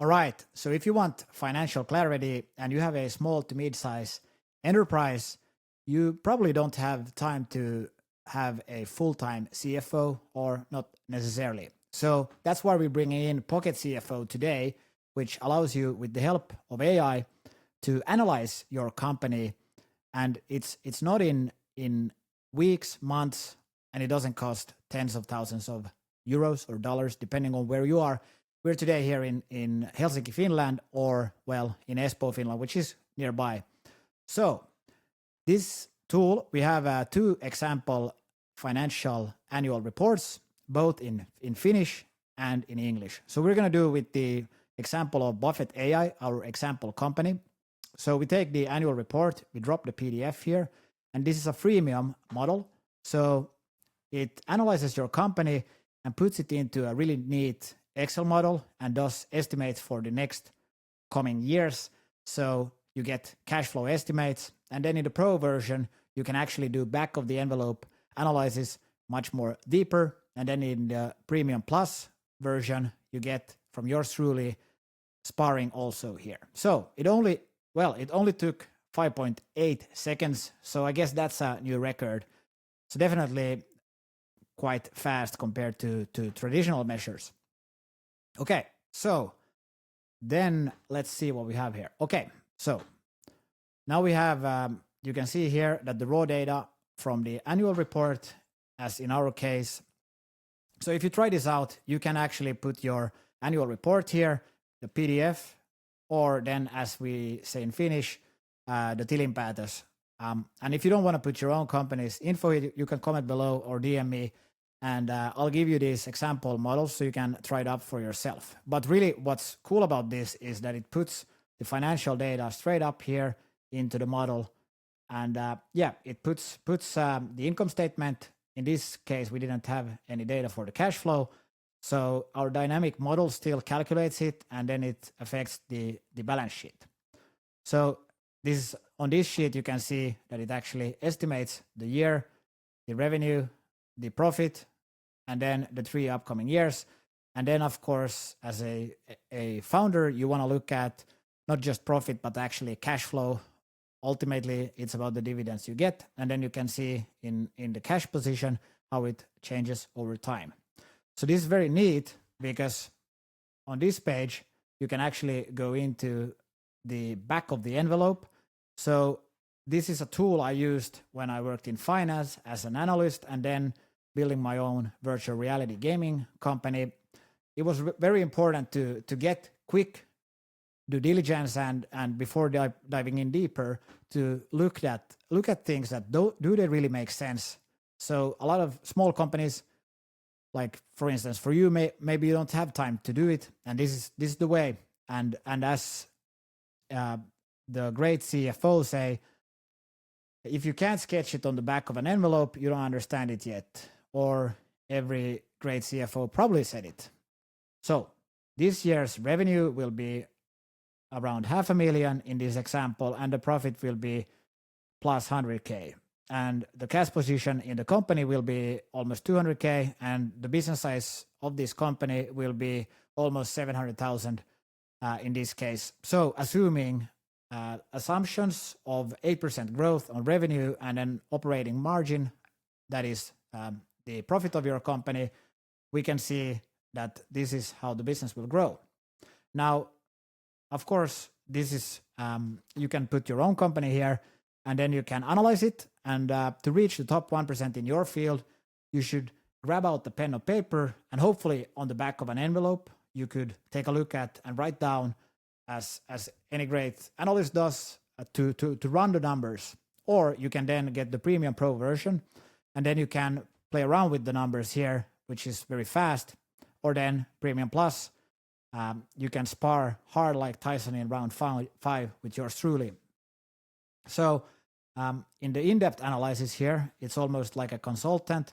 All right. So if you want financial clarity and you have a small to mid-size enterprise, you probably don't have time to have a full-time CFO, or not necessarily. So that's why we're bringing in Pocket CFO today, which allows you, with the help of AI, to analyze your company. And it's not in weeks, months, and it doesn't cost tens of thousands of euros or dollars, depending on where you are. We're today here in Helsinki, Finland, or, well, in Espoo, Finland, which is nearby. So this tool, we have 2 example financial annual reports, both in Finnish and in English. So we're going to do with the example of Buffett AI, our example company. So we take the annual report, we drop the PDF here, and this is a freemium model. So it analyzes your company and puts it into a really neat Excel model and does estimates for the next coming years. So you get cash flow estimates. And then in the Pro version, you can actually do back of the envelope analysis much more deeper. And then in the Premium Plus version, you get from yours truly sparring also here. So it only took 5.8 seconds. So I guess that's a new record. So definitely quite fast compared to traditional measures. Okay, so then let's see what we have here. Okay, so now we have, you can see here that the raw data from the annual report, as in our case. So if you try this out, you can actually put your annual report here, the PDF, or then, as we say in Finnish, the tilinpäätös. And if you don't want to put your own company's info, you can comment below or DM me, and I'll give you these example models so you can try it out for yourself. But really what's cool about this is that it puts the financial data straight up here into the model. And it puts the income statement. In this case, we didn't have any data for the cash flow. So our dynamic model still calculates it, and then it affects the balance sheet. So on this sheet, you can see that it actually estimates the year, the revenue, the profit, and then the 3 upcoming years. And then, of course, as a founder, you want to look at not just profit, but actually cash flow. Ultimately, it's about the dividends you get. And then you can see in the cash position how it changes over time. So this is very neat because on this page, you can actually go into the back of the envelope. So this is a tool I used when I worked in finance as an analyst and then building my own virtual reality gaming company. It was very important to get quick due diligence and before diving in deeper to look at things that do they really make sense. So a lot of small companies, like for instance for you, maybe you don't have time to do it, and this is the way. And as the great CFO say, if you can't sketch it on the back of an envelope, you don't understand it yet. Or every great CFO probably said it. So this year's revenue will be around 500,000 in this example, and the profit will be plus 100K. And the cash position in the company will be almost 200K, and the business size of this company will be almost 700,000 in this case. So assuming assumptions of 8% growth on revenue and an operating margin, that is the profit of your company, we can see that this is how the business will grow. Now, of course, this is you can put your own company here, and then you can analyze it. And to reach the top 1% in your field, you should grab out the pen or paper, and hopefully on the back of an envelope, you could take a look at and write down, as any great analyst does, to run the numbers. Or you can then get the Premium Pro version, and then you can play around with the numbers here, which is very fast. Or then Premium Plus, you can spar hard like Tyson in round 5 with yours truly. So in the in-depth analysis here, it's almost like a consultant.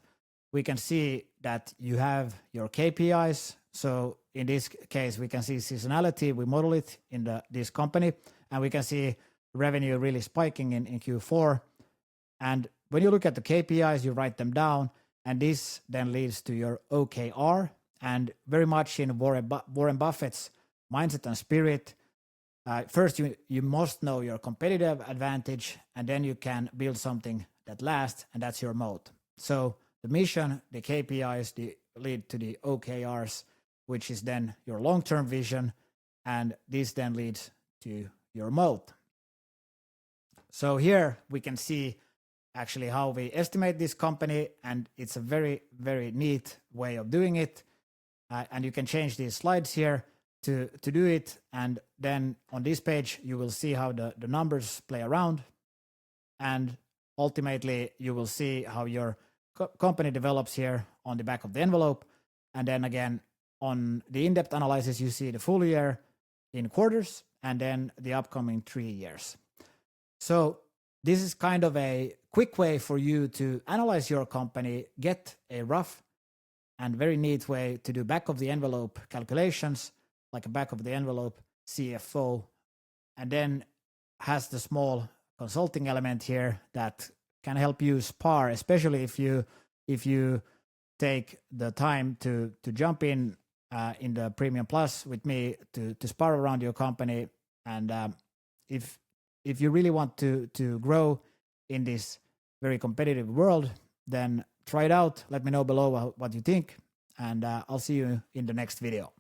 We can see that you have your KPIs. So in this case, we can see seasonality. We model it in this company, and we can see revenue really spiking in Q4. And when you look at the KPIs, you write them down, and this then leads to your OKR. And very much in Warren Buffett's mindset and spirit. First, you must know your competitive advantage, and then you can build something that lasts, and that's your moat. So the mission, the KPIs, lead to the OKRs, which is then your long-term vision, and this then leads to your moat. So here we can see actually how we estimate this company, and it's a very, very neat way of doing it. And you can change these slides here to do it. And then on this page, you will see how the numbers play around. And ultimately, you will see how your company develops here on the back of the envelope. And then again, on the in-depth analysis, you see the full year in quarters and then the upcoming 3 years. So this is kind of a quick way for you to analyze your company, get a rough and very neat way to do back of the envelope calculations, like a back of the envelope CFO, and then has the small consulting element here that can help you spar, especially if you take the time to jump in the Premium Plus with me to spar around your company. And if you really want to grow in this very competitive world, then try it out. Let me know below what you think, and I'll see you in the next video.